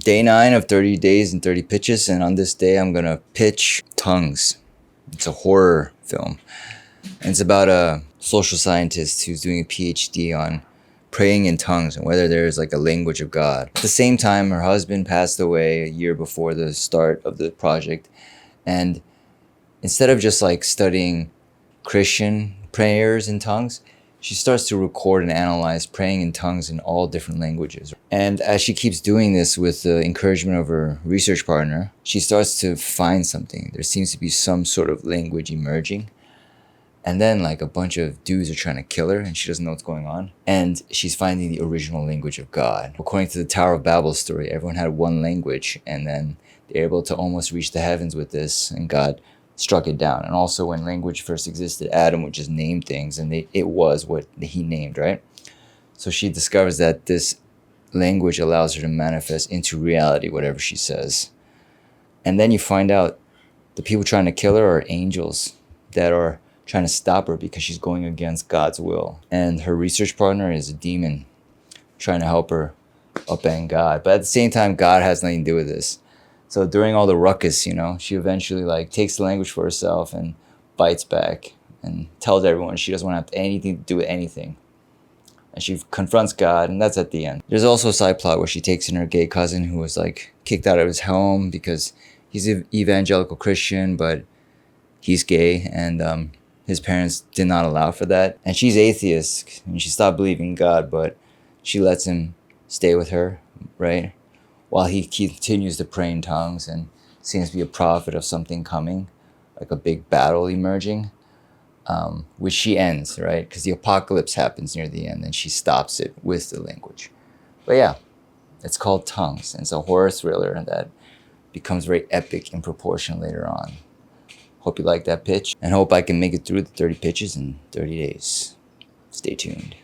Day 9 of 30 days and 30 pitches, and on this day I'm gonna pitch Tongues. It's a horror film. And it's about a social scientist who's doing a PhD on praying in tongues and whether there's like a language of God. At the same time, her husband passed away a year before the start of the project. And instead of just like studying Christian prayers in tongues, she starts to record and analyze praying in tongues in all different languages. And as she keeps doing this with the encouragement of her research partner, she starts to find something. There seems to be some sort of language emerging. And then like a bunch of dudes are trying to kill her and she doesn't know what's going on. And she's finding the original language of God. According to the Tower of Babel story, everyone had one language and then they're able to almost reach the heavens with this, and God struck it down. And also when language first existed, Adam would just name things and it was what he named, right? So she discovers that this language allows her to manifest into reality whatever she says. And then you find out the people trying to kill her are angels that are trying to stop her because she's going against God's will. And her research partner is a demon trying to help her upend God. But at the same time, God has nothing to do with this. So during all the ruckus, she eventually like takes the language for herself and bites back and tells everyone she doesn't want to have anything to do with anything. And she confronts God, and that's at the end. There's also a side plot where she takes in her gay cousin who was like kicked out of his home because he's an evangelical Christian, but he's gay, and his parents did not allow for that. And she's atheist, and she stopped believing in God, but she lets him stay with her, right? While he continues to pray in tongues and seems to be a prophet of something coming, like a big battle emerging, which she ends, right? Because the apocalypse happens near the end, and she stops it with the language. But yeah, it's called Tongues, and it's a horror thriller that becomes very epic in proportion later on. Hope you like that pitch, and hope I can make it through the 30 pitches in 30 days. Stay tuned.